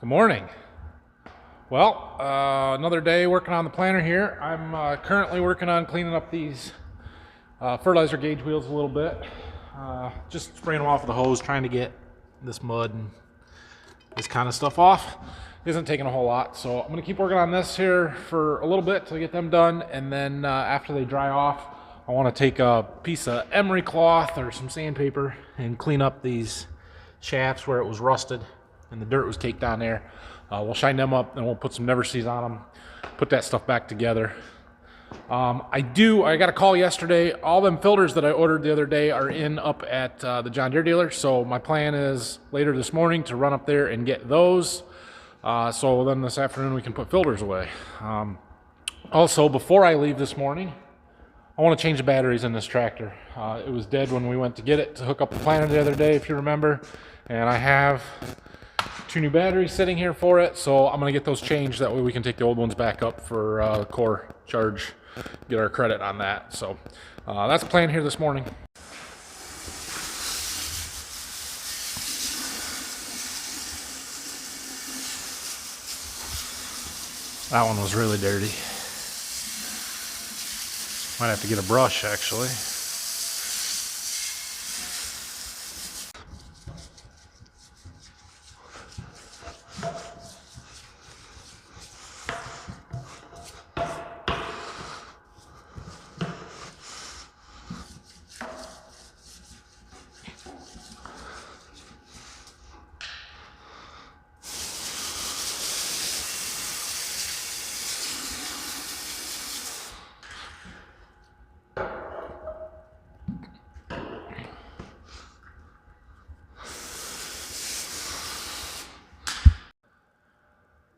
Good morning. Well, another day working on the planter here. I'm currently working on cleaning up these fertilizer gauge wheels a little bit. Just spraying them off with the hose, trying to get this mud and this kind of stuff off. Isn't taking a whole lot, so I'm going to keep working on this here for a little bit till I get them done, and then after they dry off, I want to take a piece of emery cloth or some sandpaper and clean up these shafts where it was rusted and the dirt was caked on there. We'll shine them up and we'll put some Never-Seez on them, put that stuff back together. I got a call yesterday. All them filters that I ordered the other day are in up at the John Deere dealer, so my plan is later this morning to run up there and get those. So then this afternoon we can put filters away. Also, before I leave this morning, I want to change the batteries in this tractor. It was dead when we went to get it to hook up the planter the other day, if you remember. And I have 2 new batteries sitting here for it, so I'm going to get those changed. That way we can take the old ones back up for core charge, get our credit on that. So that's the plan here this morning. That one was really dirty. Might have to get a brush, actually.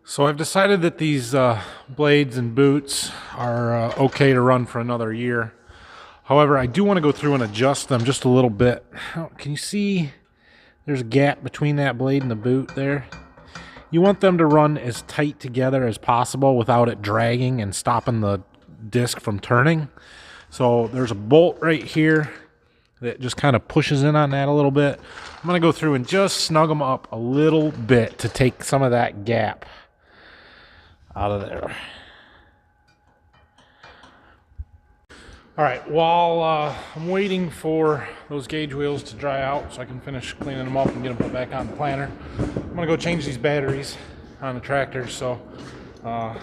So I've decided that these blades and boots are okay to run for another year. However, I do want to go through and adjust them just a little bit. Can you see there's a gap between that blade and the boot there? You want them to run as tight together as possible without it dragging and stopping the disc from turning. So there's a bolt right here that just kind of pushes in on that a little bit. I'm going to go through and just snug them up a little bit to take some of that gap out of there. All right, while I'm waiting for those gauge wheels to dry out so I can finish cleaning them up and get them put back on the planter, I'm gonna go change these batteries on the tractor. So I'll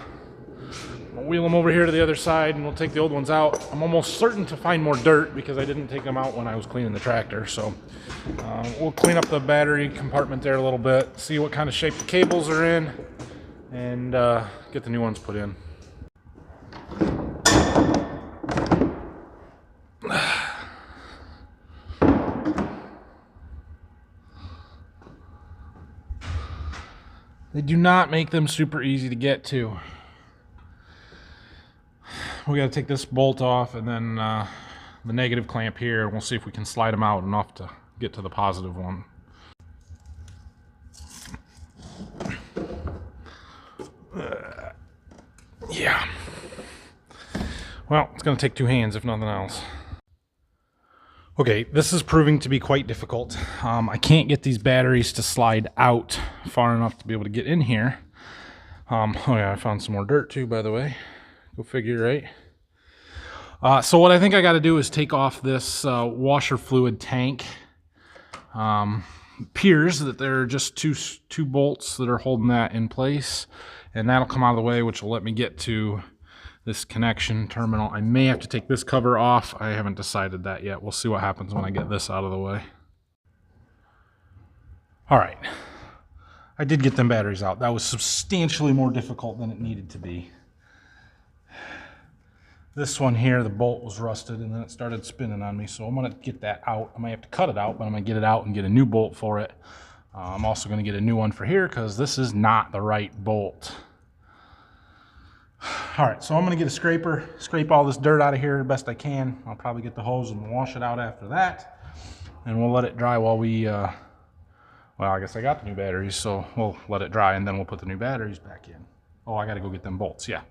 wheel them over here to the other side and we'll take the old ones out. I'm almost certain to find more dirt because I didn't take them out when I was cleaning the tractor. So we'll clean up the battery compartment there a little bit, see what kind of shape the cables are in, and get the new ones put in. They do not make them super easy to get to. We got to take this bolt off and then the negative clamp here. We'll see if we can slide them out enough to get to the positive one. Yeah. Well, it's going to take 2 hands if nothing else. Okay, this is proving to be quite difficult. I can't get these batteries to slide out far enough to be able to get in here. Oh yeah, I found some more dirt too, by the way. Go figure, right? So what I think I got to do is take off this washer fluid tank. Appears that there are just two bolts that are holding that in place, and that'll come out of the way, which will let me get to this connection terminal. I may have to take this cover off. I haven't decided that yet. We'll see what happens when I get this out of the way. All right, I did get them batteries out. That was substantially more difficult than it needed to be. This one here, the bolt was rusted and then it started spinning on me, so I'm gonna get that out. I might have to cut it out, but I'm gonna get it out and get a new bolt for it. I'm also gonna get a new one for here because this is not the right bolt. All right, so I'm gonna get a scraper, scrape all this dirt out of here the best I can. I'll probably get the hose and wash it out after that. And we'll let it dry while we, well, I guess I got the new batteries, so we'll let it dry and then we'll put the new batteries back in. Oh, I gotta go get them bolts, yeah.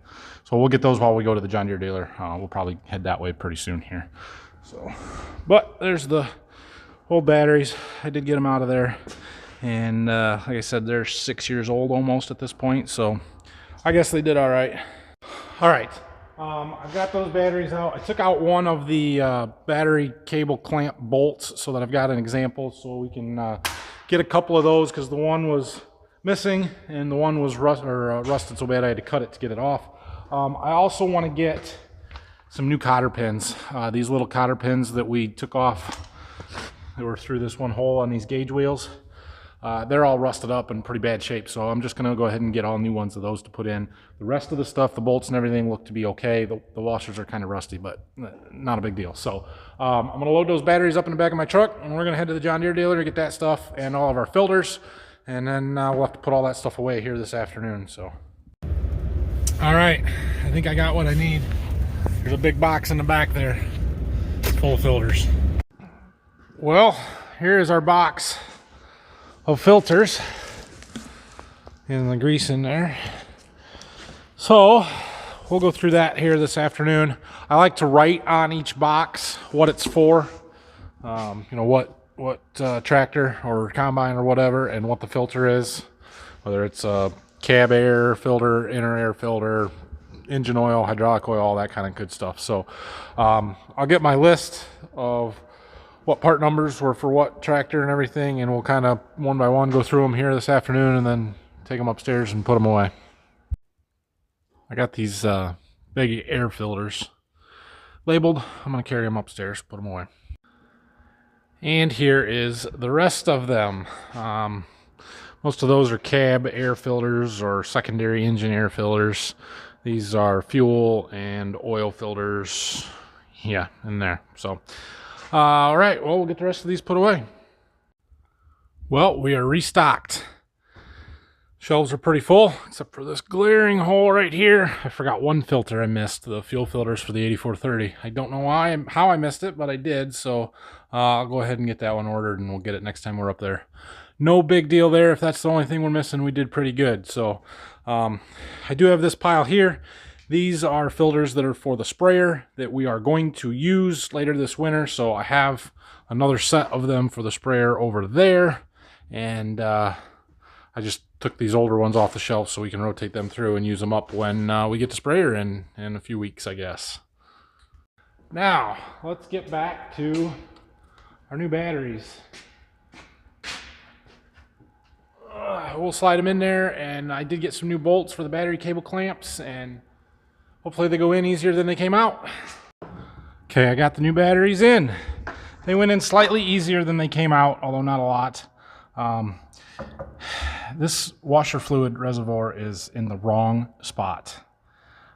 So we'll get those while we go to the John Deere dealer. We'll probably head that way pretty soon here. So, but there's the old batteries. I did get them out of there. And like I said, they're 6 years old almost at this point, so I guess they did all right. All right, I've got those batteries out. I took out one of the battery cable clamp bolts so that I've got an example, so we can get a couple of those, because the one was missing and the one was rusted so bad I had to cut it to get it off. I also want to get some new cotter pins. These little cotter pins that we took off, they were through this one hole on these gauge wheels. They're all rusted up in pretty bad shape, so I'm just going to go ahead and get all new ones of those to put in. The rest of the stuff, the bolts and everything, look to be okay. The washers are kind of rusty, but not a big deal. So I'm going to load those batteries up in the back of my truck, and we're going to head to the John Deere dealer to get that stuff and all of our filters, and then we'll have to put all that stuff away here this afternoon. So, all right, I think I got what I need. There's a big box in the back there full of filters. Well, here is our box of filters and the grease in there. So we'll go through that here this afternoon. I like to write on each box what it's for, you know, what tractor or combine or whatever, and what the filter is, whether it's a cab air filter, inner air filter, engine oil, hydraulic oil, all that kind of good stuff. So I'll get my list of what part numbers were for what tractor and everything, and we'll kind of one by one go through them here this afternoon and then take them upstairs and put them away. I got these big air filters labeled. I'm going to carry them upstairs, put them away. And here is the rest of them. Most of those are cab air filters or secondary engine air filters. These are fuel and oil filters, yeah, in there. So all right, well, we'll get the rest of these put away. Well, we are restocked. Shelves are pretty full, except for this glaring hole right here. I forgot one filter I missed, the fuel filters for the 8430. I don't know how I missed it, but I did, so I'll go ahead and get that one ordered, and we'll get it next time we're up there. No big deal there. If that's the only thing we're missing, we did pretty good. So I do have this pile here. These are filters that are for the sprayer that we are going to use later this winter. So I have another set of them for the sprayer over there. And I just took these older ones off the shelf so we can rotate them through and use them up when we get the sprayer in a few weeks, I guess. Now, let's get back to our new batteries. We'll slide them in there, and I did get some new bolts for the battery cable clamps, and hopefully they go in easier than they came out. Okay, I got the new batteries in. They went in slightly easier than they came out, although not a lot. This washer fluid reservoir is in the wrong spot.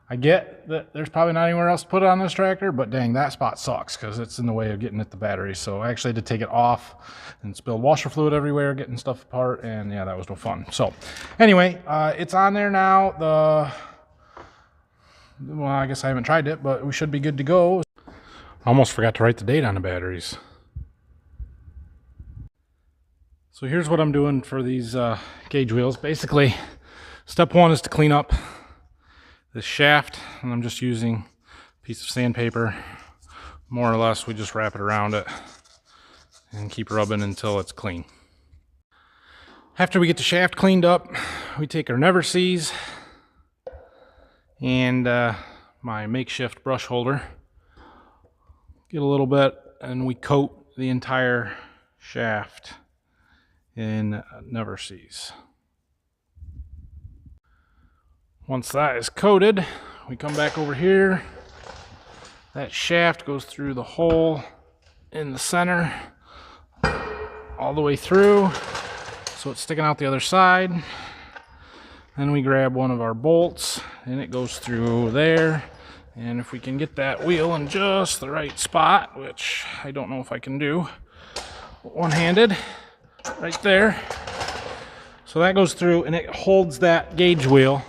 I get that there's probably not anywhere else to put it on this tractor, but dang, that spot sucks because it's in the way of getting at the battery. So I actually had to take it off and spill washer fluid everywhere, getting stuff apart, and yeah, that was no fun. So anyway, it's on there now. Well, I guess I haven't tried it, but we should be good to go. I almost forgot to write the date on the batteries. So here's what I'm doing for these gauge wheels. Basically, step one is to clean up this shaft, and I'm just using a piece of sandpaper. More or less, we just wrap it around it and keep rubbing until it's clean. After we get the shaft cleaned up, we take our Never Seez and my makeshift brush holder, get a little bit, and we coat the entire shaft in Never Seez. Once that is coated, we come back over here. That shaft goes through the hole in the center all the way through, so it's sticking out the other side. Then we grab one of our bolts and it goes through there. And if we can get that wheel in just the right spot, which I don't know if I can do one-handed, right there. So that goes through and it holds that gauge wheel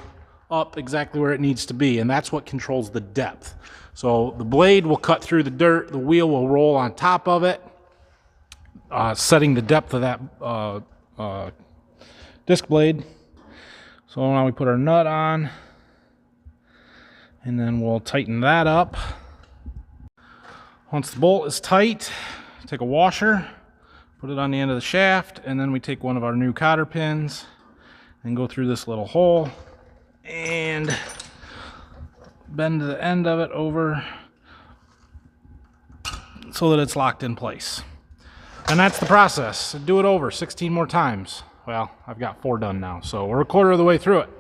up exactly where it needs to be, and that's what controls the depth. So the blade will cut through the dirt, the wheel will roll on top of it, setting the depth of that disc blade. So now we put our nut on, and then we'll tighten that up. Once the bolt is tight, take a washer, put it on the end of the shaft, and then we take one of our new cotter pins and go through this little hole and bend the end of it over so that it's locked in place. And that's the process. Do it over 16 more times. Well, I've got 4 done now, so we're a quarter of the way through it.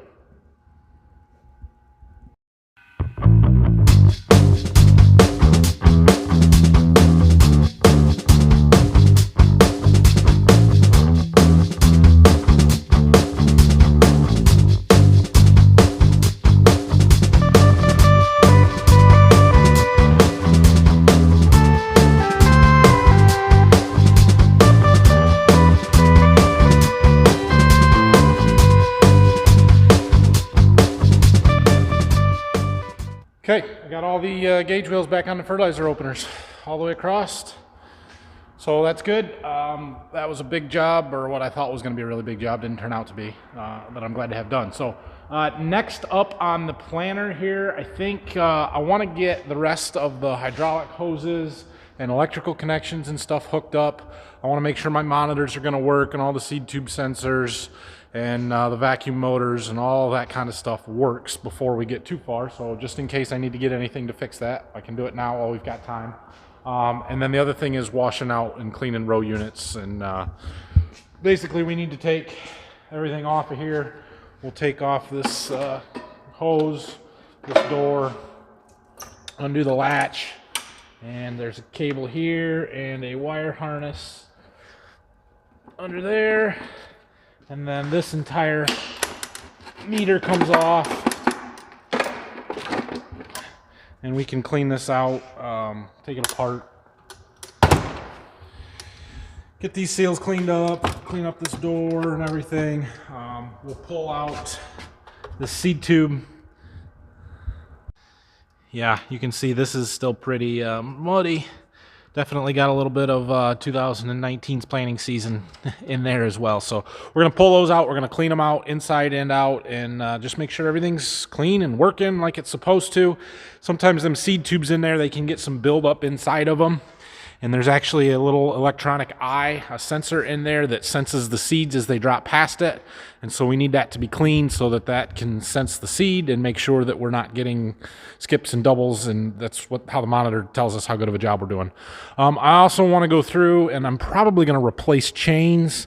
Okay, I got all the gauge wheels back on the fertilizer openers all the way across. So that's good. That was a big job, or what I thought was going to be a really big job. Didn't turn out to be, but I'm glad to have done. So next up on the planner here, I think I want to get the rest of the hydraulic hoses and electrical connections and stuff hooked up. I want to make sure my monitors are going to work and all the seed tube sensors and the vacuum motors and all that kind of stuff works before we get too far. So just in case I need to get anything to fix that, I can do it now while we've got time. And then the other thing is washing out and cleaning row units. And basically we need to take everything off of here. We'll take off this hose, this door, undo the latch, and there's a cable here and a wire harness under there. And then this entire meter comes off, and we can clean this out, take it apart, get these seals cleaned up, clean up this door and everything. We'll pull out the seed tube. Yeah, you can see this is still pretty muddy. Definitely got a little bit of 2019's planting season in there as well. So we're going to pull those out. We're going to clean them out inside and out, and just make sure everything's clean and working like it's supposed to. Sometimes them seed tubes in there, they can get some buildup inside of them. And there's actually a little electronic eye, a sensor in there that senses the seeds as they drop past it. And so we need that to be clean so that that can sense the seed and make sure that we're not getting skips and doubles. And that's how the monitor tells us how good of a job we're doing. I also want to go through, and I'm probably going to replace chains.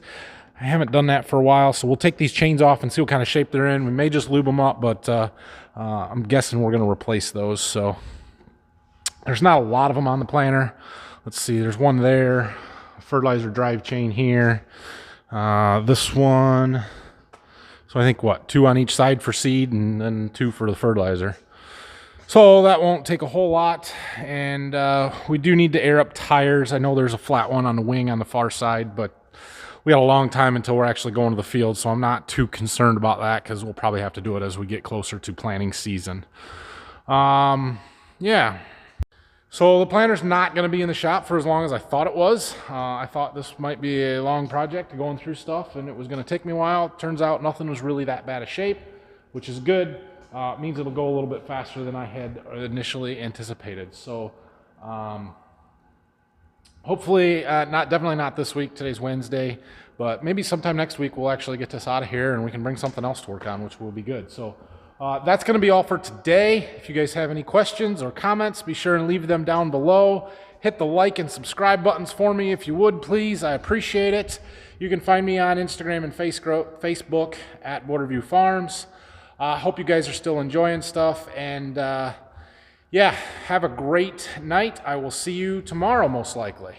I haven't done that for a while, so we'll take these chains off and see what kind of shape they're in. We may just lube them up, but I'm guessing we're going to replace those. So there's not a lot of them on the planner. Let's see, there's one there, fertilizer drive chain here, this one, so I think 2 on each side for seed and then 2 for the fertilizer. So that won't take a whole lot, and we do need to air up tires. I know there's a flat one on the wing on the far side, but we got a long time until we're actually going to the field, so I'm not too concerned about that because we'll probably have to do it as we get closer to planting season. Yeah. So the planter's not going to be in the shop for as long as I thought it was. I thought this might be a long project going through stuff, and it was going to take me a while. Turns out nothing was really that bad of shape, which is good. It means it'll go a little bit faster than I had initially anticipated. So hopefully, definitely not this week. Today's Wednesday, but maybe sometime next week we'll actually get this out of here and we can bring something else to work on, which will be good. So that's going to be all for today. If you guys have any questions or comments, be sure and leave them down below. Hit the like and subscribe buttons for me if you would, please. I appreciate it. You can find me on Instagram and Facebook at Borderview Farms. Hope you guys are still enjoying stuff. And yeah, have a great night. I will see you tomorrow, most likely.